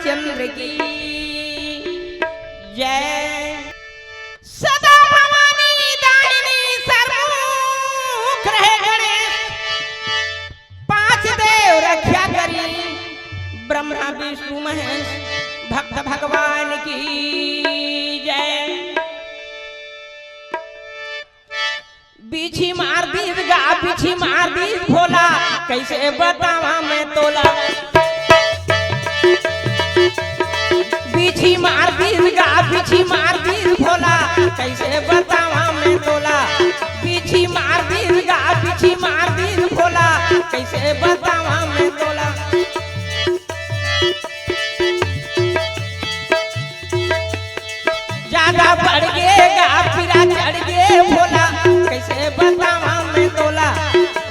रामचंद्र की जय। सदा भवानी दाहिनी सर्वमुख रहे गणेश, पांच देव रक्षा करी ब्रह्मा विष्णु महेश, भक्त भगवान की जय। बिछी मार दी गा बिछी मार दी भोला, कैसे बतावा मैं तोला। बिछी मार दी गा बिछी मार दी भोला, कैसे बतावा मैं तोला। बिछी मार दी गा बिछी मार दी भोला, कैसे बतावा मैं तोला। ज्यादा बढ़ गएगा फिरा चढ़ गए भोला, कैसे बतावा मैं तोला।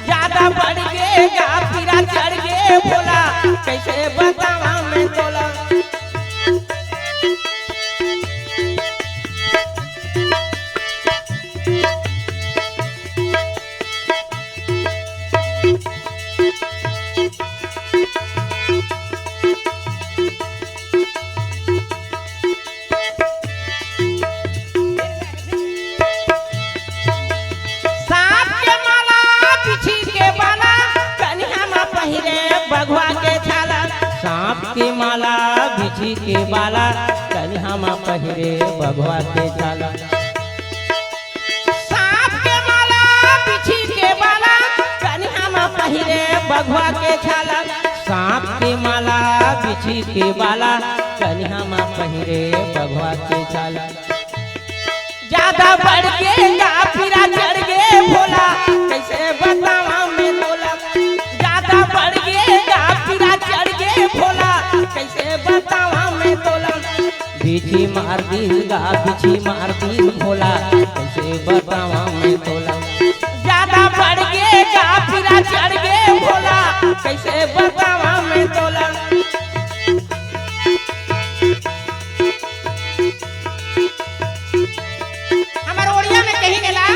ज्यादा बढ़ गएगा फिरा चढ़ गए भोला, कैसे बतावा मैं तोला। बघवा के छाला, सांप की माला बिछी के बाला, कन्हा माँ पहिरे बघवा के छाला। सांप के माला बिछी के बाला, कन्हा माँ पहिरे बघवा के छाला। सांप की माला बिछी के बाला, कन्हा माँ पहिरे बघवा के छाला। ज्यादा बढ़ गएगा फिरा चढ़ गए भोला, कैसे बतावा मैं तोला। ज्यादा बढ़ गएगा फिरा चढ़ गए भोला, कैसे बतावा मैं तोला। बिछी मार दीगा बिछी मार दी भोला, कैसे बतावा मैं तोला। ज्यादा बढ़ गएगा फिरा चढ़ गए भोला, कैसे बतावा मैं तोला। हमारे ओड़िया में कहीं गेला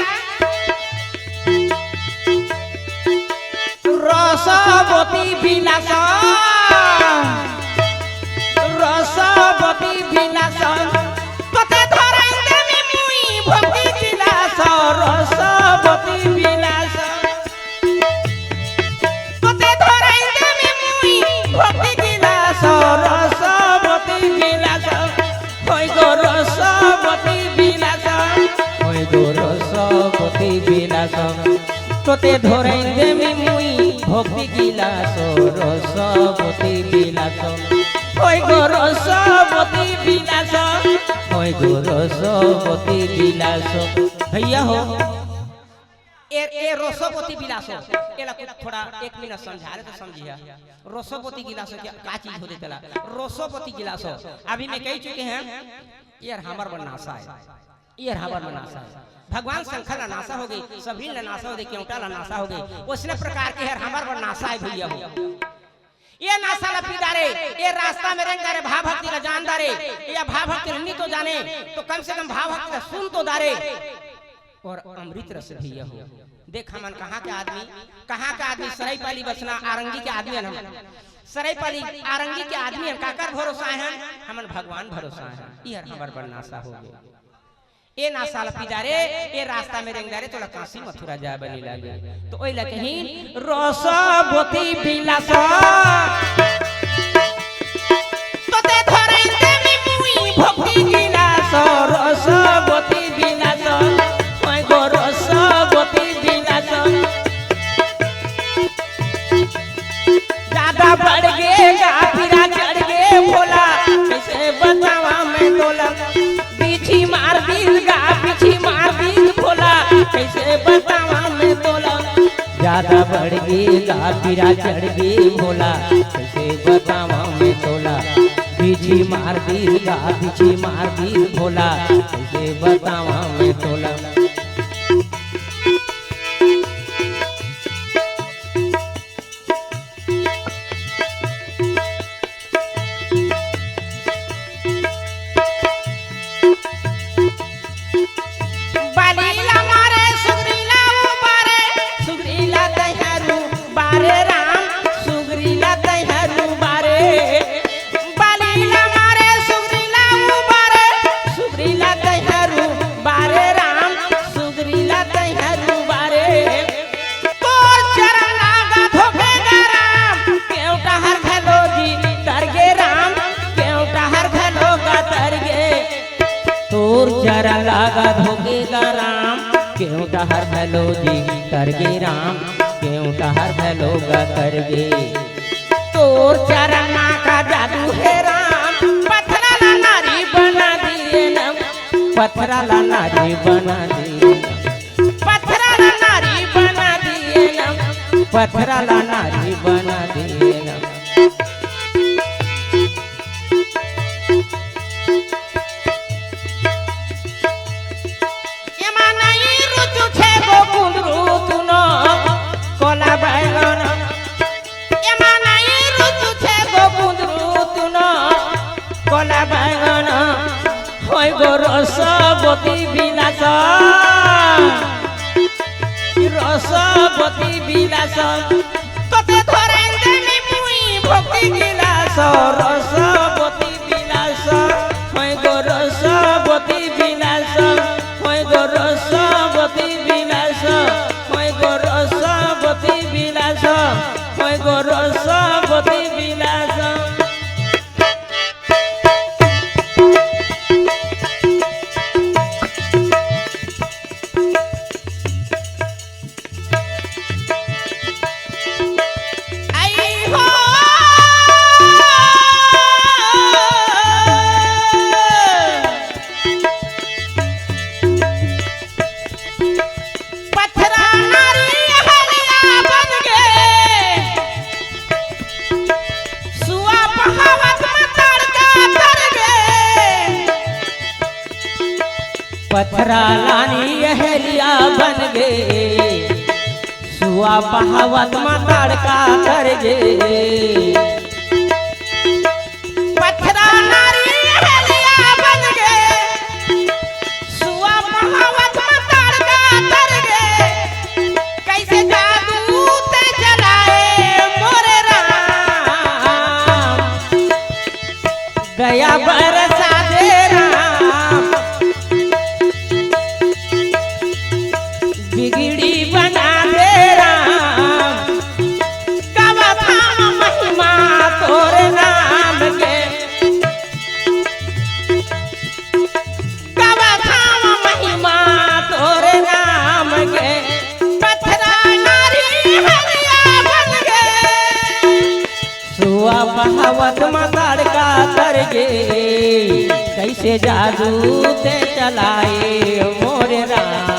रसवती विलास, रसवती विलास, तोते धरैंदे में मुई भक्ति विलास। रसवती विलास, तोते धरैंदे में मुई भक्ति विलास। रसवती विलास, होय गो रसवती विलास, होय गो रसवती विलास। तोते धरैंदे में मुई भक्ति गिलास। रसवती विलास, होय गो रसवती विलास, होय गो रसवती विलास। भैया हो ए रसवती विलास एला थोड़ा एक मिनट समझा रहे तो समझिए। रसवती गिलास क्या चीज होते चला। रसवती गिलास अभी मैं कह चुके हैं, यार हमार बनासा है, यार हमार बनासा है। भगवान शंकर ला नासा हो गई, सभी ला नासा हो गई, क्योंटा ला नासा हो गई। उसने प्रकार के हर हमार पर नासा है भैया हो। ये नासा ला पीदारे, ये रास्ता में रंग दारे, भाव भक्ति ला जान दारे, या भाव भक्ति नहीं तो जाने तो कम से कम भाव भक्ति ला सुन तो दारे। और अमृत रस भैया हो। देख हमन कहाँ के आदमी सरायपाली बसना आरंगी के आदमी हम। सरायपाली आरंगी के आदमी हम काकर भरोसा है, हमन भगवान भरोसा है। ये हमार पर नासा हो गई। ए ना साल पिदारे ए रास्ता में रेंगदारे तो काशी मथुरा जाए बनी लागे। तो ओइ लके ही रसवती विलास, तोते धरैंदे में मुई भक्ति गिलास। रसवती विलास, होय गो रसवती विलास। ज्यादा बढ़ गएगा फिरा चढ़ गए भोला, कैसे बतावा मैं तोला। बिछी मार दीगा बिछी मार दी भोला, कैसे बतावा मैं तोला। ज्यादा बढ़ गएगा फिरा चढ़ गए भोला, कैसे बतावा मैं तोला। बिछी मार दीगा बिछी मार दी भोला, कैसे बतावा मैं तोला। बारे राम सुग्रीला तैहरू बारे बालीला लागा धोखेगा राम क्यों टहर भलो जी करगे राम क्यों टहर भलोगा करगे तोर चरणा का जादू है राम पत्थरा ला नारी बना दिए नम पत्थरा ला नारी बना दिए पत्थरा ला नारी बना दिए नम पत्थरा ला नारी बना दिए नम रसवती विलास रसवती विलास कते धराई देमी मुई भक्ति गिलास रसवती विलास होय गो रसवती विलास होय गो रसवती विलास होय गो रसवती विलास होय गो रसवती विलास पत्थरा लानी अहलिया बन गे सुआ बहावत में तड़का कर गे पत्थरा नारी अहलिया बन गे सुआ बहावत में तड़का कर गे कैसे जादू ते जलाए मोरे राम दया बरसा दे राम बिगड़ी बना दे राम कवा थाम महिमा तोरे नाम के कवा थाम महिमा तोरे नाम के पत्थरा नारी हरिया बन गे सुआ बहावत मताड़ का कर गे कैसे जादू ते चलाए मोरे राम